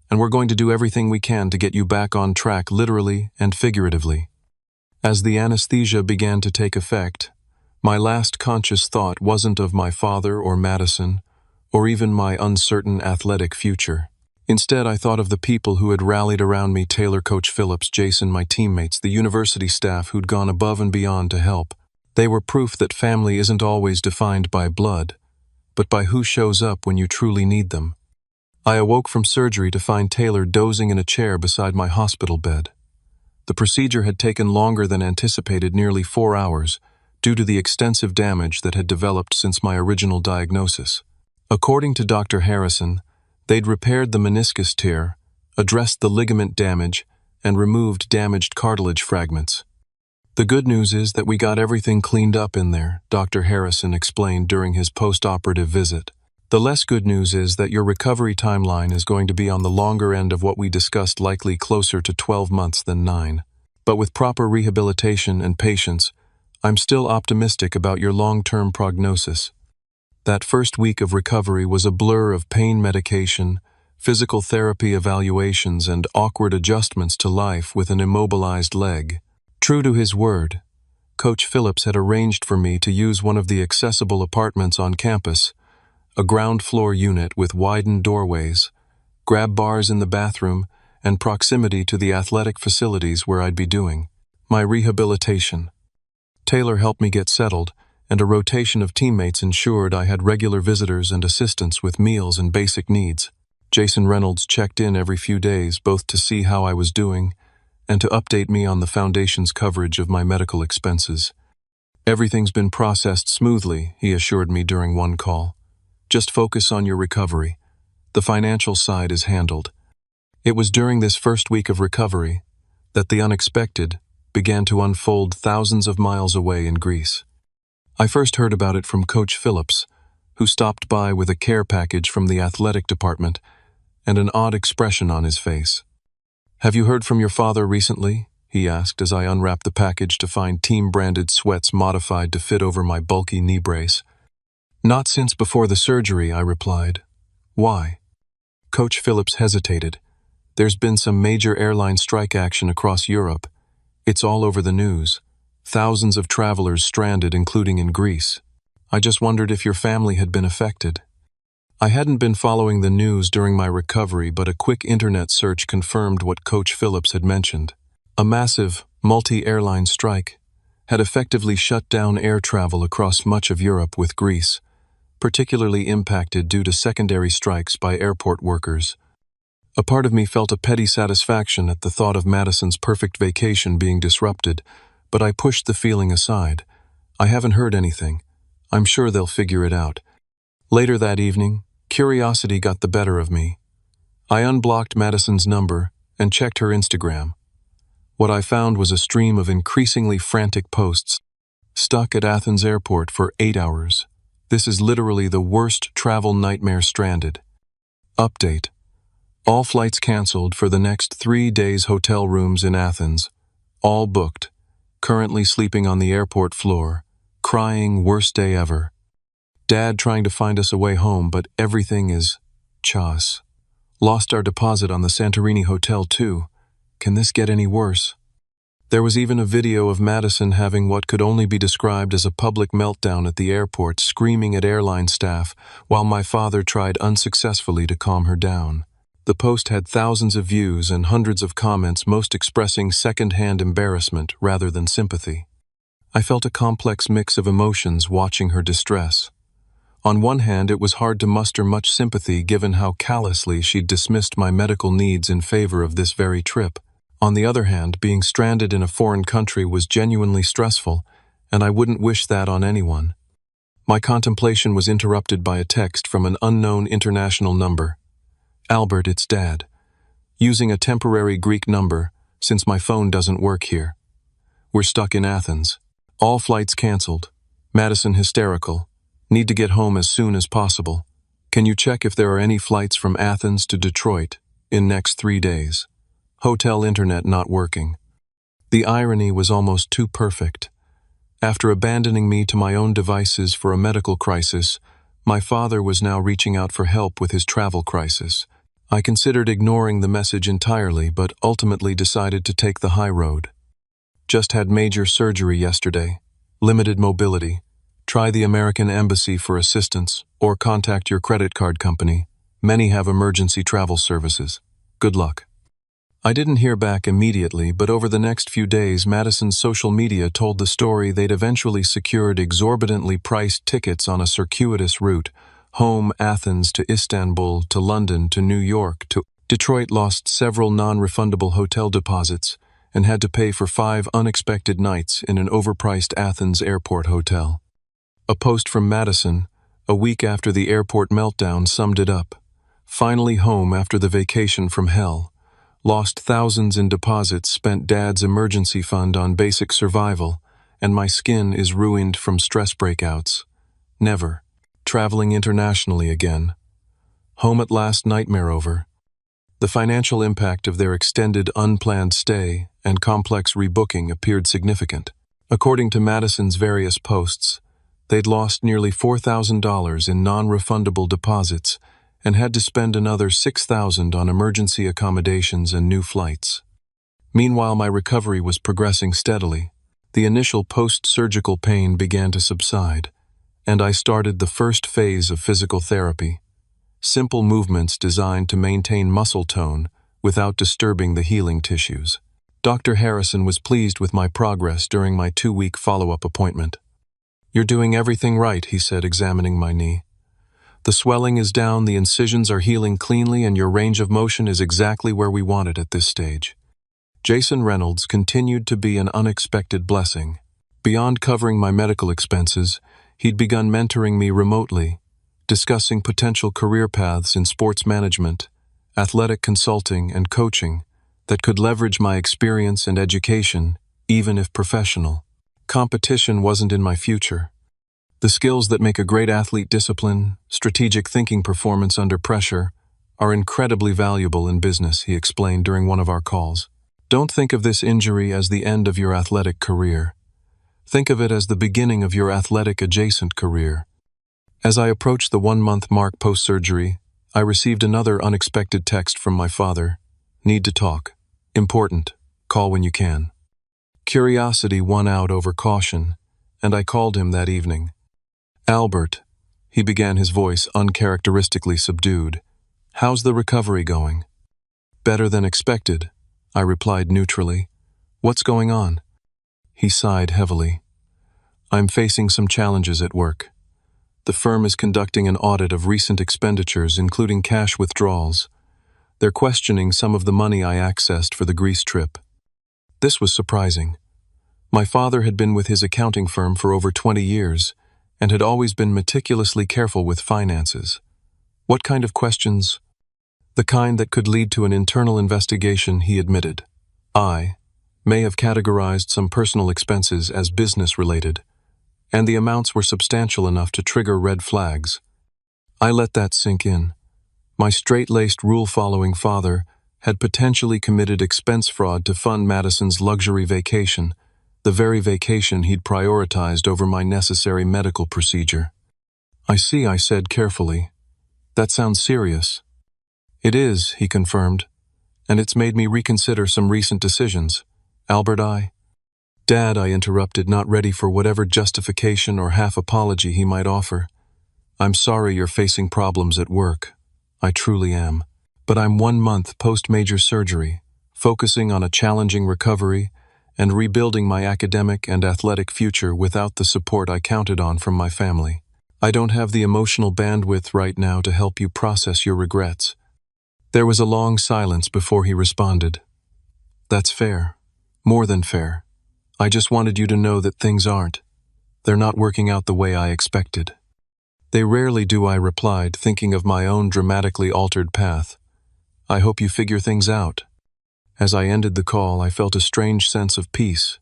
and we're going to do everything we can to get you back on track, literally and figuratively." As the anesthesia began to take effect, my last conscious thought wasn't of my father or Madison, or even my uncertain athletic future. Instead, I thought of the people who had rallied around me: Taylor, Coach Phillips, Jason, my teammates, the university staff who'd gone above and beyond to help. They were proof that family isn't always defined by blood, but by who shows up when you truly need them. I awoke from surgery to find Taylor dozing in a chair beside my hospital bed. The procedure had taken longer than anticipated, nearly 4 hours, due to the extensive damage that had developed since my original diagnosis. According to Dr. Harrison, they'd repaired the meniscus tear, addressed the ligament damage, and removed damaged cartilage fragments. "The good news is that we got everything cleaned up in there," Dr. Harrison explained during his post-operative visit. "The less good news is that your recovery timeline is going to be on the longer end of what we discussed, likely closer to 12 months than 9. But with proper rehabilitation and patience, I'm still optimistic about your long-term prognosis." That first week of recovery was a blur of pain medication, physical therapy evaluations, and awkward adjustments to life with an immobilized leg. True to his word, Coach Phillips had arranged for me to use one of the accessible apartments on campus, a ground-floor unit with widened doorways, grab bars in the bathroom, and proximity to the athletic facilities where I'd be doing my rehabilitation. Taylor helped me get settled, and a rotation of teammates ensured I had regular visitors and assistants with meals and basic needs. Jason Reynolds checked in every few days, both to see how I was doing and to update me on the Foundation's coverage of my medical expenses. "Everything's been processed smoothly," he assured me during one call. "Just focus on your recovery. The financial side is handled." It was during this first week of recovery that the unexpected began to unfold thousands of miles away in Greece. I first heard about it from Coach Phillips, who stopped by with a care package from the athletic department and an odd expression on his face. "Have you heard from your father recently?" he asked as I unwrapped the package to find team-branded sweats modified to fit over my bulky knee brace. "Not since before the surgery," I replied. "Why?" Coach Phillips hesitated. "There's been some major airline strike action across Europe. It's all over the news. Thousands of travelers stranded, including in Greece. I just wondered if your family had been affected." I hadn't been following the news during my recovery, but a quick internet search confirmed what Coach Phillips had mentioned. A massive, multi-airline strike had effectively shut down air travel across much of Europe, with Greece particularly impacted due to secondary strikes by airport workers. A part of me felt a petty satisfaction at the thought of Madison's perfect vacation being disrupted, but I pushed the feeling aside. "I haven't heard anything. I'm sure they'll figure it out." Later that evening, curiosity got the better of me. I unblocked Madison's number and checked her Instagram. What I found was a stream of increasingly frantic posts. "Stuck at Athens airport for 8 hours. This is literally the worst travel nightmare. Stranded. Update. All flights canceled for the next 3 days. Hotel rooms in Athens. All booked. Currently sleeping on the airport floor. Crying, worst day ever. Dad trying to find us a way home, but everything is chaos. Lost our deposit on the Santorini hotel too. Can this get any worse?" There was even a video of Madison having what could only be described as a public meltdown at the airport, screaming at airline staff, while my father tried unsuccessfully to calm her down. The post had thousands of views and hundreds of comments, most expressing second-hand embarrassment rather than sympathy. I felt a complex mix of emotions watching her distress. On one hand, it was hard to muster much sympathy given how callously she'd dismissed my medical needs in favor of this very trip. On the other hand, being stranded in a foreign country was genuinely stressful, and I wouldn't wish that on anyone. My contemplation was interrupted by a text from an unknown international number. "Albert, it's Dad. Using a temporary Greek number, since my phone doesn't work here. We're stuck in Athens. All flights canceled. Madison hysterical. Need to get home as soon as possible. Can you check if there are any flights from Athens to Detroit in next 3 days? Hotel internet not working." The irony was almost too perfect. After abandoning me to my own devices for a medical crisis, my father was now reaching out for help with his travel crisis. I considered ignoring the message entirely, but ultimately decided to take the high road. "Just had major surgery yesterday. Limited mobility. Try the American Embassy for assistance, or contact your credit card company. Many have emergency travel services. Good luck." I didn't hear back immediately, but over the next few days, Madison's social media told the story they'd eventually secured exorbitantly priced tickets on a circuitous route: home, Athens to Istanbul to London to New York to Detroit. Lost several non-refundable hotel deposits and had to pay for 5 unexpected nights in an overpriced Athens airport hotel. A post from Madison, a week after the airport meltdown, summed it up. "Finally home after the vacation from hell. Lost thousands in deposits, spent Dad's emergency fund on basic survival, and my skin is ruined from stress breakouts. Never. Traveling internationally again. Home at last, nightmare over. The financial impact of their extended, unplanned stay and complex rebooking appeared significant. According to Madison's various posts, they'd lost nearly $4,000 in non-refundable deposits and had to spend another $6,000 on emergency accommodations and new flights. Meanwhile, my recovery was progressing steadily. The initial post-surgical pain began to subside, and I started the first phase of physical therapy. Simple movements designed to maintain muscle tone without disturbing the healing tissues. Dr. Harrison was pleased with my progress during my 2-week follow-up appointment. "You're doing everything right," he said, examining my knee. "The swelling is down, the incisions are healing cleanly, and your range of motion is exactly where we want it at this stage." Jason Reynolds continued to be an unexpected blessing. Beyond covering my medical expenses, he'd begun mentoring me remotely, discussing potential career paths in sports management, athletic consulting, and coaching that could leverage my experience and education, even if professional. Competition wasn't in my future. The skills that make a great athlete, discipline, strategic thinking, performance under pressure, are incredibly valuable in business, he explained during one of our calls. Don't think of this injury as the end of your athletic career. Think of it as the beginning of your athletic-adjacent career. As I approached the 1-month mark post-surgery, I received another unexpected text from my father. "Need to talk. Important. Call when you can." Curiosity won out over caution, and I called him that evening. "Albert," he began, his voice uncharacteristically subdued. "How's the recovery going?" "Better than expected," I replied neutrally. "What's going on?" He sighed heavily. "I'm facing some challenges at work. The firm is conducting an audit of recent expenditures, including cash withdrawals. They're questioning some of the money I accessed for the Greece trip." This was surprising. My father had been with his accounting firm for over 20 years and had always been meticulously careful with finances. "What kind of questions?" "The kind that could lead to an internal investigation," he admitted. "I may have categorized some personal expenses as business-related, and the amounts were substantial enough to trigger red flags." I let that sink in. My straight-laced, rule-following father had potentially committed expense fraud to fund Madison's luxury vacation, the very vacation he'd prioritized over my necessary medical procedure. "I see," I said carefully. "That sounds serious." "It is," he confirmed, "and it's made me reconsider some recent decisions." Albert, "Dad," I interrupted, not ready for whatever justification or half-apology he might offer. "I'm sorry you're facing problems at work. I truly am. But I'm 1 month post-major surgery, focusing on a challenging recovery and rebuilding my academic and athletic future without the support I counted on from my family. I don't have the emotional bandwidth right now to help you process your regrets." There was a long silence before he responded. "That's fair. More than fair. I just wanted you to know that things aren't. They're not working out the way I expected." "They rarely do," I replied, thinking of my own dramatically altered path. "I hope you figure things out." As I ended the call, I felt a strange sense of peace.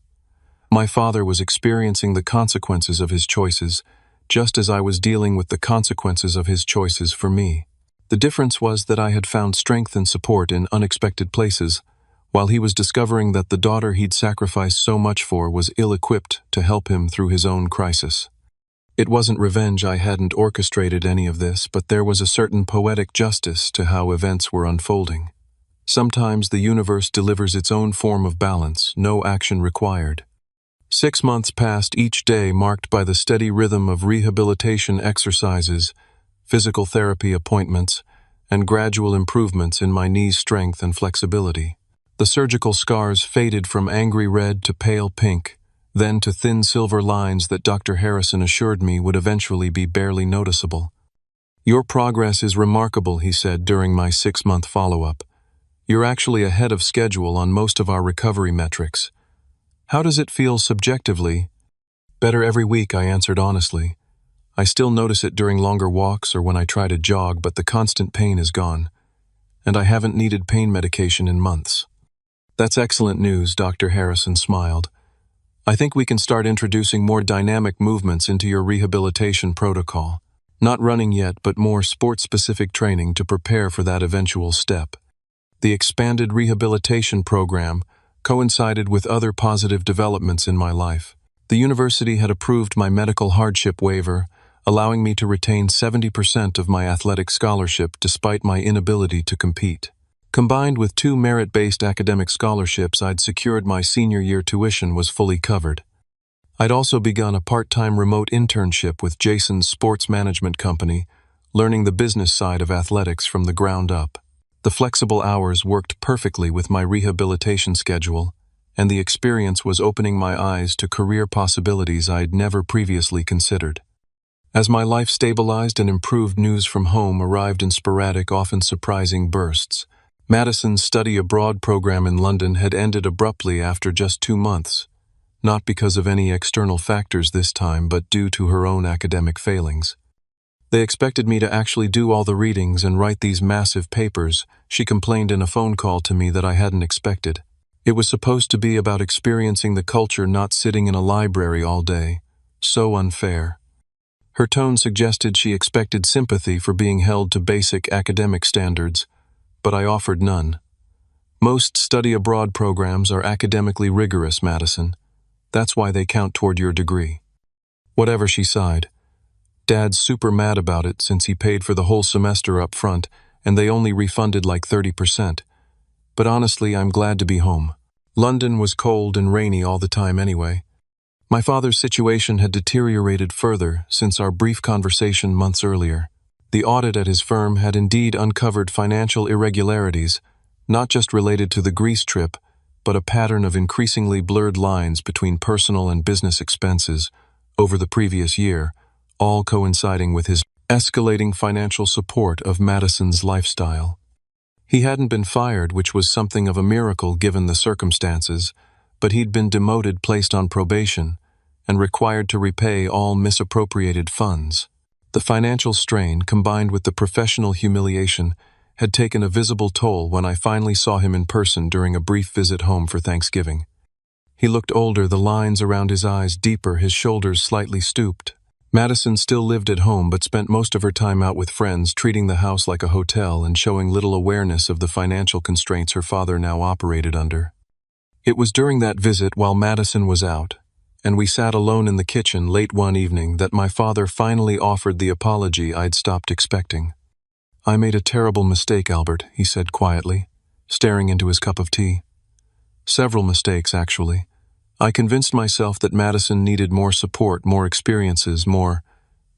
My father was experiencing the consequences of his choices, just as I was dealing with the consequences of his choices for me. The difference was that I had found strength and support in unexpected places, while he was discovering that the daughter he'd sacrificed so much for was ill-equipped to help him through his own crisis. It wasn't revenge, I hadn't orchestrated any of this, but there was a certain poetic justice to how events were unfolding. Sometimes the universe delivers its own form of balance, no action required. 6 months passed, each day marked by the steady rhythm of rehabilitation exercises, physical therapy appointments, and gradual improvements in my knee's strength and flexibility. The surgical scars faded from angry red to pale pink, then to thin silver lines that Dr. Harrison assured me would eventually be barely noticeable. "Your progress is remarkable," he said during my 6-month follow-up. "You're actually ahead of schedule on most of our recovery metrics. How does it feel subjectively?" "Better every week," I answered honestly. "I still notice it during longer walks or when I try to jog, but the constant pain is gone. and I haven't needed pain medication in months. That's excellent news, Dr. Harrison smiled. I think we can start introducing more dynamic movements into your rehabilitation protocol. Not running yet, but more sport-specific training to prepare for that eventual step. The expanded rehabilitation program coincided with other positive developments in my life. The university had approved my medical hardship waiver, allowing me to retain 70% of my athletic scholarship despite my inability to compete. Combined with 2 merit-based academic scholarships I'd secured, my senior year tuition was fully covered. I'd also begun a part-time remote internship with Jason's sports management company, learning the business side of athletics from the ground up. The flexible hours worked perfectly with my rehabilitation schedule, and the experience was opening my eyes to career possibilities I'd never previously considered. As my life stabilized and improved, news from home arrived in sporadic, often surprising bursts. Madison's study abroad program in London had ended abruptly after just 2 months, not because of any external factors this time, but due to her own academic failings. They expected me to actually do all the readings and write these massive papers, she complained in a phone call to me, that I hadn't expected. It was supposed to be about experiencing the culture, not sitting in a library all day. So unfair. Her tone suggested she expected sympathy for being held to basic academic standards, but I offered none. Most study abroad programs are academically rigorous, Madison. That's why they count toward your degree. Whatever, she sighed. Dad's super mad about it since he paid for the whole semester up front and they only refunded like 30%. But honestly, I'm glad to be home. London was cold and rainy all the time anyway. My father's situation had deteriorated further since our brief conversation months earlier. The audit at his firm had indeed uncovered financial irregularities, not just related to the Greece trip, but a pattern of increasingly blurred lines between personal and business expenses over the previous year, all coinciding with his escalating financial support of Madison's lifestyle. He hadn't been fired, which was something of a miracle given the circumstances, but he'd been demoted, placed on probation, and required to repay all misappropriated funds. The financial strain, combined with the professional humiliation, had taken a visible toll when I finally saw him in person during a brief visit home for Thanksgiving. He looked older, the lines around his eyes deeper, his shoulders slightly stooped. Madison still lived at home but spent most of her time out with friends, treating the house like a hotel and showing little awareness of the financial constraints her father now operated under. It was during that visit, while Madison was out, and we sat alone in the kitchen late one evening, that my father finally offered the apology I'd stopped expecting. "I made a terrible mistake, Albert," he said quietly, staring into his cup of tea. "Several mistakes, actually. I convinced myself that Madison needed more support, more experiences, more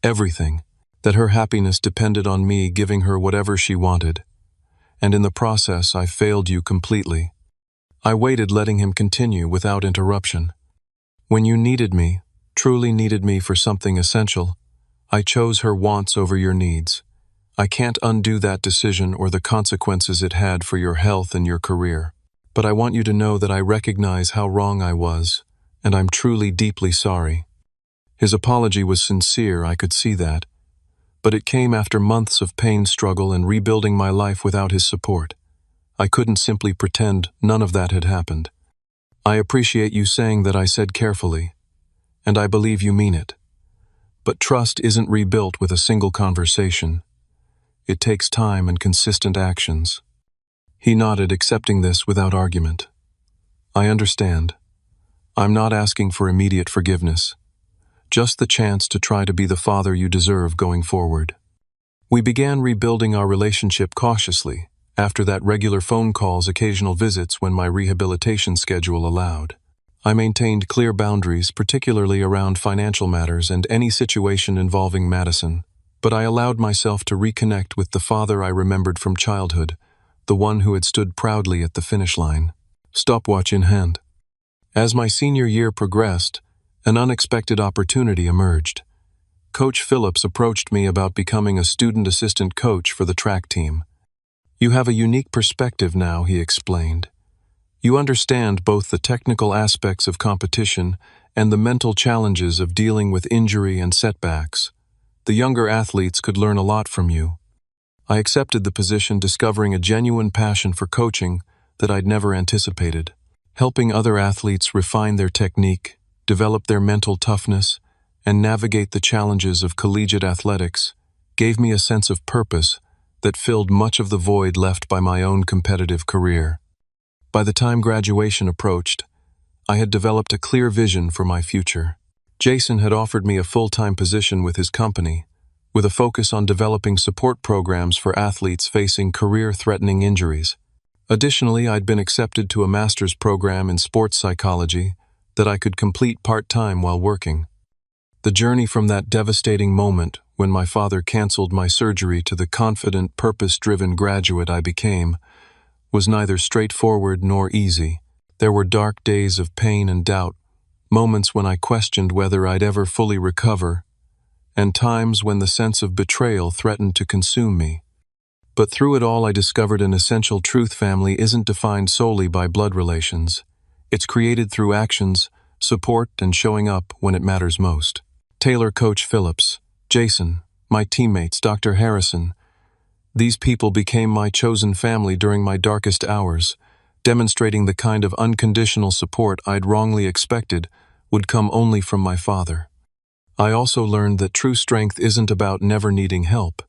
everything, that her happiness depended on me giving her whatever she wanted. And in the process, I failed you completely." I waited, letting him continue without interruption. "When you needed me, truly needed me for something essential, I chose her wants over your needs. I can't undo that decision or the consequences it had for your health and your career. But I want you to know that I recognize how wrong I was, and I'm truly deeply sorry." His apology was sincere, I could see that. But it came after months of pain, struggle, and rebuilding my life without his support. I couldn't simply pretend none of that had happened. "I appreciate you saying that," I said carefully, "and I believe you mean it. But trust isn't rebuilt with a single conversation. It takes time and consistent actions." He nodded, accepting this without argument. "I understand. I'm not asking for immediate forgiveness, just the chance to try to be the father you deserve going forward." We began rebuilding our relationship cautiously, after that regular phone calls, occasional visits when my rehabilitation schedule allowed. I maintained clear boundaries, particularly around financial matters and any situation involving Madison, but I allowed myself to reconnect with the father I remembered from childhood, the one who had stood proudly at the finish line, stopwatch in hand. As my senior year progressed, an unexpected opportunity emerged. Coach Phillips approached me about becoming a student assistant coach for the track team. "You have a unique perspective now," he explained. "You understand both the technical aspects of competition and the mental challenges of dealing with injury and setbacks. The younger athletes could learn a lot from you." I accepted the position, discovering a genuine passion for coaching that I'd never anticipated. Helping other athletes refine their technique, develop their mental toughness, and navigate the challenges of collegiate athletics gave me a sense of purpose that filled much of the void left by my own competitive career. By the time graduation approached, I had developed a clear vision for my future. Jason had offered me a full-time position with his company, with a focus on developing support programs for athletes facing career-threatening injuries. Additionally, I'd been accepted to a master's program in sports psychology that I could complete part-time while working. The journey from that devastating moment when my father canceled my surgery to the confident, purpose-driven graduate I became was neither straightforward nor easy. There were dark days of pain and doubt, moments when I questioned whether I'd ever fully recover, and times when the sense of betrayal threatened to consume me. But through it all, I discovered an essential truth: family isn't defined solely by blood relations. It's created through actions, support, and showing up when it matters most. Taylor, Coach Phillips, Jason, my teammates, Dr. Harrison. These people became my chosen family during my darkest hours, demonstrating the kind of unconditional support I'd wrongly expected would come only from my father. I also learned that true strength isn't about never needing help.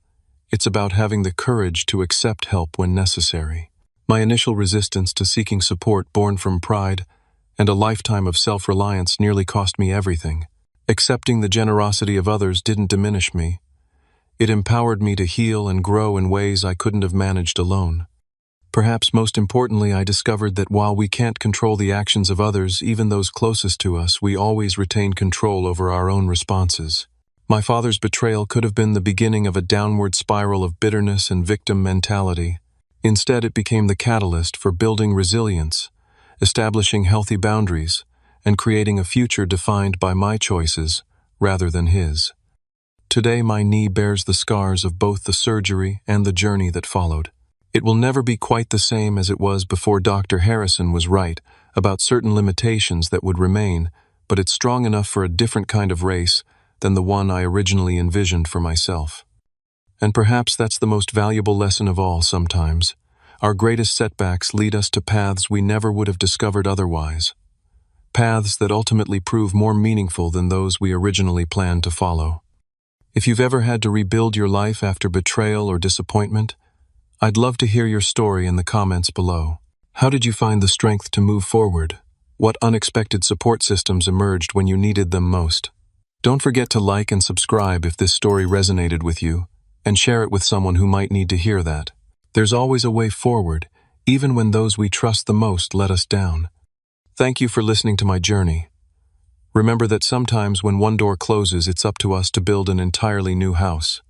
It's about having the courage to accept help when necessary. My initial resistance to seeking support, born from pride and a lifetime of self-reliance, nearly cost me everything. Accepting the generosity of others didn't diminish me. It empowered me to heal and grow in ways I couldn't have managed alone. Perhaps most importantly, I discovered that while we can't control the actions of others, even those closest to us, we always retain control over our own responses. My father's betrayal could have been the beginning of a downward spiral of bitterness and victim mentality. Instead, it became the catalyst for building resilience, establishing healthy boundaries, and creating a future defined by my choices rather than his. Today, my knee bears the scars of both the surgery and the journey that followed. It will never be quite the same as it was before. Dr. Harrison was right about certain limitations that would remain, but it's strong enough for a different kind of race than the one I originally envisioned for myself. And perhaps that's the most valuable lesson of all. Sometimes, our greatest setbacks lead us to paths we never would have discovered otherwise. Paths that ultimately prove more meaningful than those we originally planned to follow. If you've ever had to rebuild your life after betrayal or disappointment, I'd love to hear your story in the comments below. How did you find the strength to move forward? What unexpected support systems emerged when you needed them most? Don't forget to like and subscribe if this story resonated with you, and share it with someone who might need to hear that. There's always a way forward, even when those we trust the most let us down. Thank you for listening to my journey. Remember that sometimes when one door closes, it's up to us to build an entirely new house.